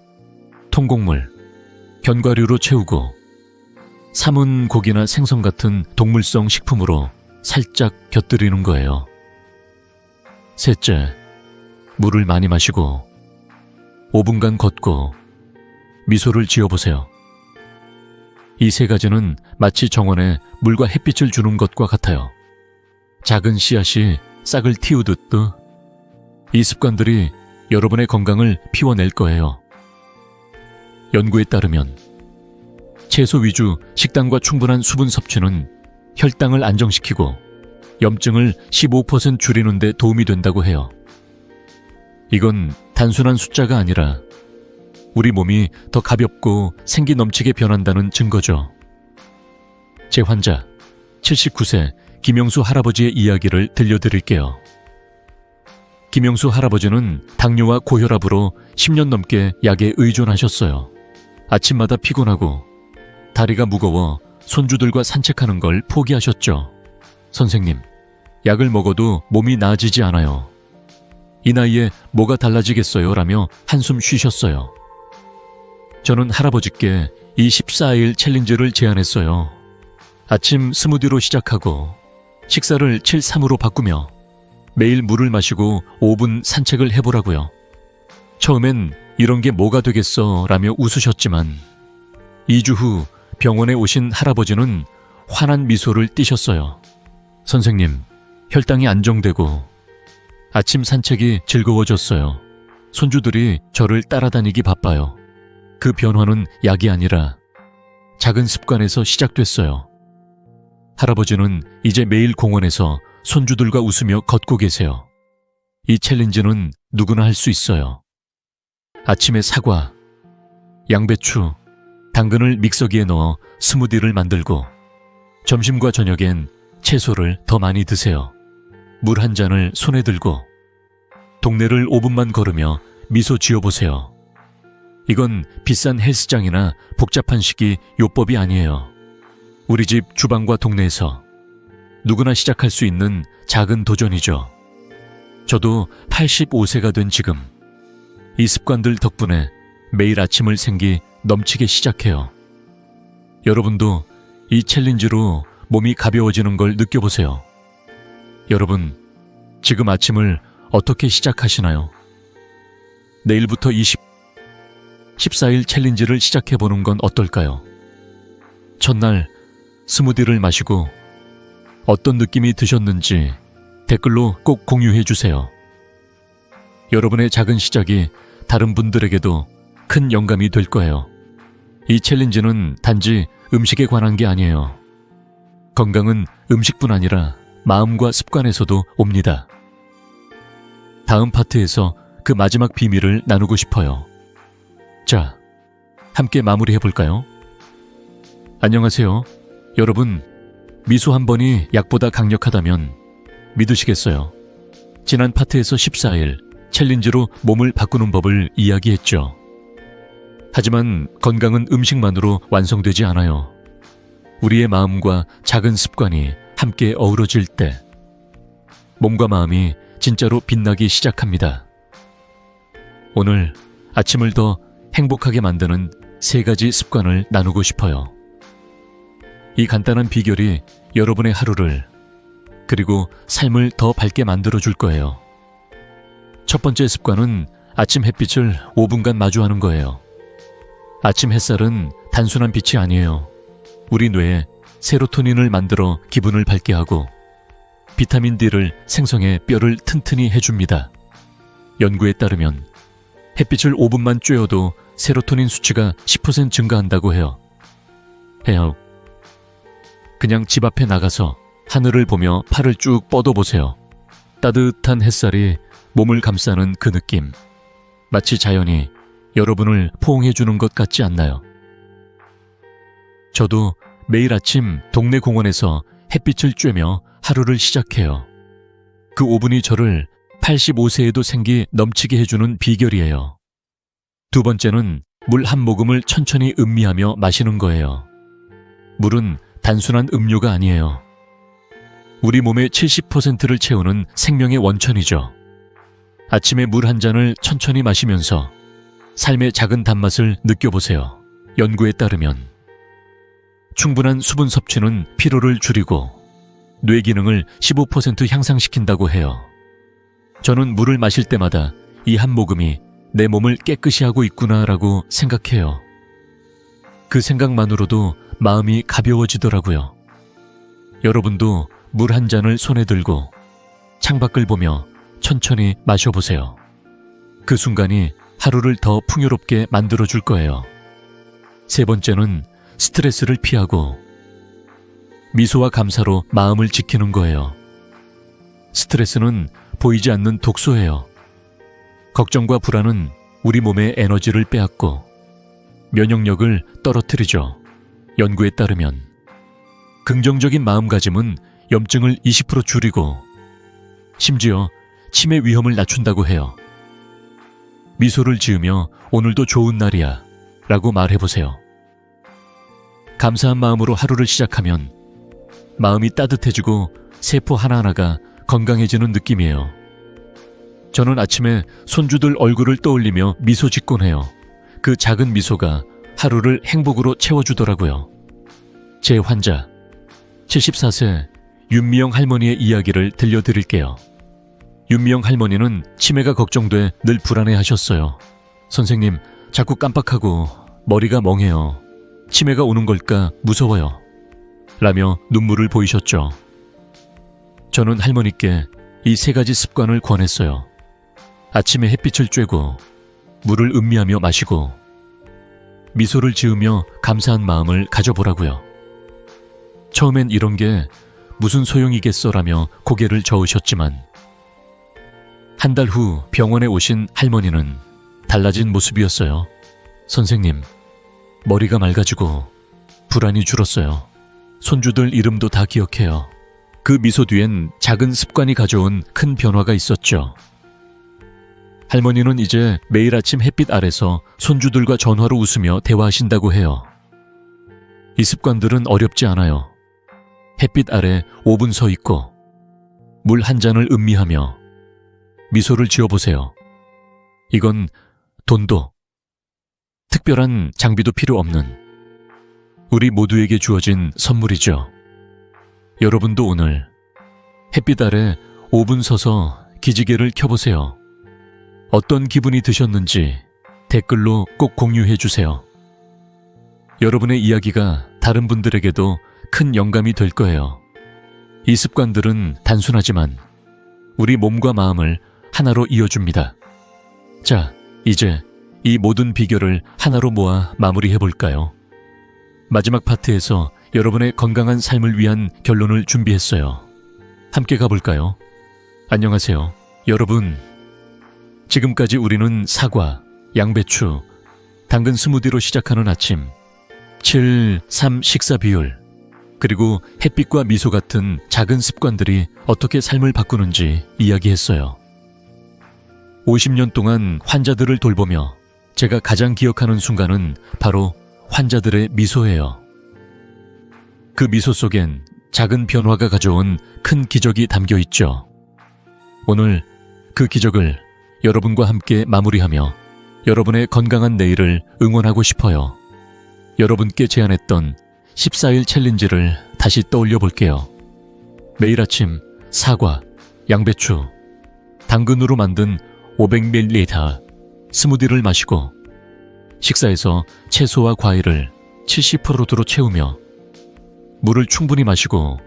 통곡물, 견과류로 채우고 3은 고기나 생선 같은 동물성 식품으로 살짝 곁들이는 거예요. 셋째, 물을 많이 마시고 5분간 걷고 미소를 지어보세요. 이 세 가지는 마치 정원에 물과 햇빛을 주는 것과 같아요. 작은 씨앗이 싹을 틔우듯 이 습관들이 여러분의 건강을 피워낼 거예요. 연구에 따르면 채소 위주 식단과 충분한 수분 섭취는 혈당을 안정시키고 염증을 15% 줄이는 데 도움이 된다고 해요. 이건 단순한 숫자가 아니라 우리 몸이 더 가볍고 생기 넘치게 변한다는 증거죠. 제 환자 79세 김영수 할아버지의 이야기를 들려드릴게요. 김영수 할아버지는 당뇨와 고혈압으로 10년 넘게 약에 의존하셨어요. 아침마다 피곤하고 다리가 무거워 손주들과 산책하는 걸 포기하셨죠. 선생님, 약을 먹어도 몸이 나아지지 않아요. 이 나이에 뭐가 달라지겠어요? 라며 한숨 쉬셨어요. 저는 할아버지께 이 14일 챌린지를 제안했어요. 아침 스무디로 시작하고 식사를 7-3으로 바꾸며 매일 물을 마시고 5분 산책을 해보라고요. 처음엔 이런 게 뭐가 되겠어 라며 웃으셨지만 2주 후 병원에 오신 할아버지는 환한 미소를 띠셨어요. 선생님, 혈당이 안정되고 아침 산책이 즐거워졌어요. 손주들이 저를 따라다니기 바빠요. 그 변화는 약이 아니라 작은 습관에서 시작됐어요. 할아버지는 이제 매일 공원에서 손주들과 웃으며 걷고 계세요. 이 챌린지는 누구나 할 수 있어요. 아침에 사과, 양배추, 당근을 믹서기에 넣어 스무디를 만들고 점심과 저녁엔 채소를 더 많이 드세요. 물 한 잔을 손에 들고 동네를 5분만 걸으며 미소 지어보세요. 이건 비싼 헬스장이나 복잡한 식이 요법이 아니에요. 우리 집 주방과 동네에서 누구나 시작할 수 있는 작은 도전이죠. 저도 85세가 된 지금 이 습관들 덕분에 매일 아침을 생기 넘치게 시작해요. 여러분도 이 챌린지로 몸이 가벼워지는 걸 느껴보세요. 여러분, 지금 아침을 어떻게 시작하시나요? 내일부터 14일 챌린지를 시작해보는 건 어떨까요? 첫날 스무디를 마시고 어떤 느낌이 드셨는지 댓글로 꼭 공유해 주세요. 여러분의 작은 시작이 다른 분들에게도 큰 영감이 될 거예요. 이 챌린지는 단지 음식에 관한 게 아니에요. 건강은 음식뿐 아니라 마음과 습관에서도 옵니다. 다음 파트에서 그 마지막 비밀을 나누고 싶어요. 자, 함께 마무리해 볼까요? 안녕하세요. 여러분, 미소 한 번이 약보다 강력하다면 믿으시겠어요? 지난 파트에서 14일 챌린지로 몸을 바꾸는 법을 이야기했죠. 하지만 건강은 음식만으로 완성되지 않아요. 우리의 마음과 작은 습관이 함께 어우러질 때 몸과 마음이 진짜로 빛나기 시작합니다. 오늘 아침을 더 행복하게 만드는 3가지 습관을 나누고 싶어요. 이 간단한 비결이 여러분의 하루를 그리고 삶을 더 밝게 만들어줄 거예요. 첫 번째 습관은 아침 햇빛을 5분간 마주하는 거예요. 아침 햇살은 단순한 빛이 아니에요. 우리 뇌에 세로토닌을 만들어 기분을 밝게 하고 비타민 D를 생성해 뼈를 튼튼히 해줍니다. 연구에 따르면 햇빛을 5분만 쬐어도 세로토닌 수치가 10% 증가한다고 해요. 그냥 집 앞에 나가서 하늘을 보며 팔을 쭉 뻗어보세요. 따뜻한 햇살이 몸을 감싸는 그 느낌. 마치 자연이 여러분을 포옹해주는 것 같지 않나요? 저도 매일 아침 동네 공원에서 햇빛을 쬐며 하루를 시작해요. 그 5분이 저를 85세에도 생기 넘치게 해주는 비결이에요. 두 번째는 물 한 모금을 천천히 음미하며 마시는 거예요. 물은 단순한 음료가 아니에요. 우리 몸의 70%를 채우는 생명의 원천이죠. 아침에 물 한 잔을 천천히 마시면서 삶의 작은 단맛을 느껴보세요. 연구에 따르면 충분한 수분 섭취는 피로를 줄이고 뇌 기능을 15% 향상시킨다고 해요. 저는 물을 마실 때마다 이 한 모금이 내 몸을 깨끗이 하고 있구나라고 생각해요. 그 생각만으로도 마음이 가벼워지더라고요. 여러분도 물 한 잔을 손에 들고 창밖을 보며 천천히 마셔보세요. 그 순간이 하루를 더 풍요롭게 만들어줄 거예요. 세 번째는 스트레스를 피하고 미소와 감사로 마음을 지키는 거예요. 스트레스는 보이지 않는 독소예요. 걱정과 불안은 우리 몸의 에너지를 빼앗고 면역력을 떨어뜨리죠. 연구에 따르면 긍정적인 마음가짐은 염증을 20% 줄이고 심지어 치매 위험을 낮춘다고 해요. 미소를 지으며 오늘도 좋은 날이야 라고 말해보세요. 감사한 마음으로 하루를 시작하면 마음이 따뜻해지고 세포 하나하나가 건강해지는 느낌이에요. 저는 아침에 손주들 얼굴을 떠올리며 미소 짓곤 해요. 그 작은 미소가 하루를 행복으로 채워주더라고요. 제 환자 74세 윤미영 할머니의 이야기를 들려드릴게요. 윤미영 할머니는 치매가 걱정돼 늘 불안해하셨어요. 선생님, 자꾸 깜빡하고 머리가 멍해요. 치매가 오는 걸까 무서워요. 라며 눈물을 보이셨죠. 저는 할머니께 이 세 가지 습관을 권했어요. 아침에 햇빛을 쬐고 물을 음미하며 마시고 미소를 지으며 감사한 마음을 가져보라고요. 처음엔 이런 게 무슨 소용이겠어라며 고개를 저으셨지만 한 달 후 병원에 오신 할머니는 달라진 모습이었어요. 선생님, 머리가 맑아지고 불안이 줄었어요. 손주들 이름도 다 기억해요. 그 미소 뒤엔 작은 습관이 가져온 큰 변화가 있었죠. 할머니는 이제 매일 아침 햇빛 아래서 손주들과 전화로 웃으며 대화하신다고 해요. 이 습관들은 어렵지 않아요. 햇빛 아래 5분 서 있고 물 한 잔을 음미하며 미소를 지어보세요. 이건 돈도 특별한 장비도 필요 없는 우리 모두에게 주어진 선물이죠. 여러분도 오늘 햇빛 아래 5분 서서 기지개를 켜보세요. 어떤 기분이 드셨는지 댓글로 꼭 공유해 주세요. 여러분의 이야기가 다른 분들에게도 큰 영감이 될 거예요. 이 습관들은 단순하지만 우리 몸과 마음을 하나로 이어줍니다. 자, 이제 이 모든 비결을 하나로 모아 마무리해 볼까요? 마지막 파트에서 여러분의 건강한 삶을 위한 결론을 준비했어요. 함께 가볼까요? 안녕하세요. 여러분, 지금까지 우리는 사과, 양배추, 당근 스무디로 시작하는 아침, 7-3 식사 비율, 그리고 햇빛과 미소 같은 작은 습관들이 어떻게 삶을 바꾸는지 이야기했어요. 50년 동안 환자들을 돌보며 제가 가장 기억하는 순간은 바로 환자들의 미소예요. 그 미소 속엔 작은 변화가 가져온 큰 기적이 담겨 있죠. 오늘 그 기적을 여러분과 함께 마무리하며 여러분의 건강한 내일을 응원하고 싶어요. 여러분께 제안했던 14일 챌린지를 다시 떠올려 볼게요. 매일 아침 사과, 양배추, 당근으로 만든 500ml 스무디를 마시고 식사에서 채소와 과일을 70%로 채우며 물을 충분히 마시고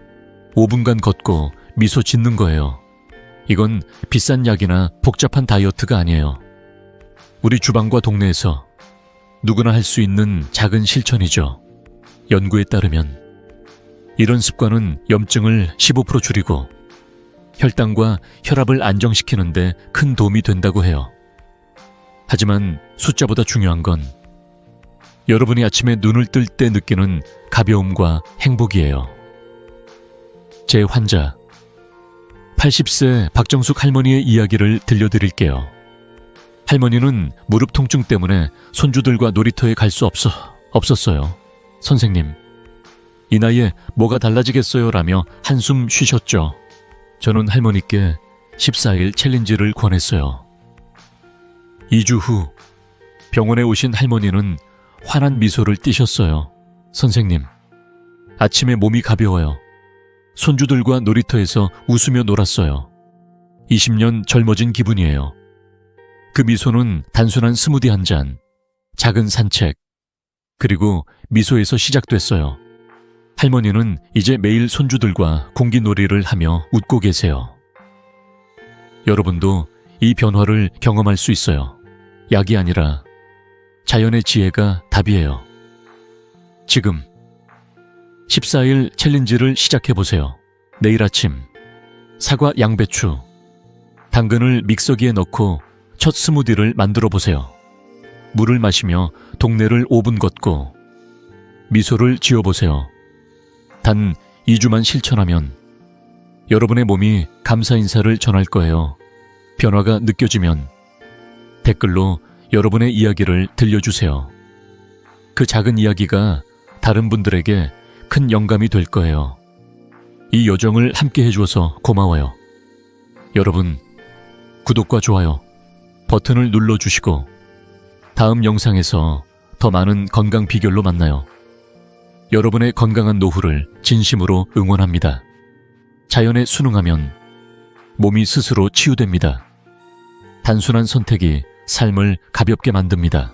5분간 걷고 미소 짓는 거예요. 이건 비싼 약이나 복잡한 다이어트가 아니에요. 우리 주방과 동네에서 누구나 할 수 있는 작은 실천이죠. 연구에 따르면 이런 습관은 염증을 15% 줄이고 혈당과 혈압을 안정시키는 데 큰 도움이 된다고 해요. 하지만 숫자보다 중요한 건 여러분이 아침에 눈을 뜰 때 느끼는 가벼움과 행복이에요. 제 환자 80세 박정숙 할머니의 이야기를 들려드릴게요. 할머니는 무릎 통증 때문에 손주들과 놀이터에 갈 수 없었어요. 선생님, 이 나이에 뭐가 달라지겠어요? 라며 한숨 쉬셨죠. 저는 할머니께 14일 챌린지를 권했어요. 2주 후 병원에 오신 할머니는 환한 미소를 띠셨어요. 선생님, 아침에 몸이 가벼워요. 손주들과 놀이터에서 웃으며 놀았어요. 20년 젊어진 기분이에요. 그 미소는 단순한 스무디 한 잔, 작은 산책, 그리고 미소에서 시작됐어요. 할머니는 이제 매일 손주들과 공기놀이를 하며 웃고 계세요. 여러분도 이 변화를 경험할 수 있어요. 약이 아니라 자연의 지혜가 답이에요. 지금 14일 챌린지를 시작해보세요. 내일 아침 사과, 양배추, 당근을 믹서기에 넣고 첫 스무디를 만들어 보세요. 물을 마시며 동네를 5분 걷고 미소를 지어보세요. 단 2주만 실천하면 여러분의 몸이 감사 인사를 전할 거예요. 변화가 느껴지면 댓글로 여러분의 이야기를 들려주세요. 그 작은 이야기가 다른 분들에게 큰 영감이 될 거예요. 이 여정을 함께 해주어서 고마워요. 여러분, 구독과 좋아요 버튼을 눌러주시고 다음 영상에서 더 많은 건강 비결로 만나요. 여러분의 건강한 노후를 진심으로 응원합니다. 자연에 순응하면 몸이 스스로 치유됩니다. 단순한 선택이 삶을 가볍게 만듭니다.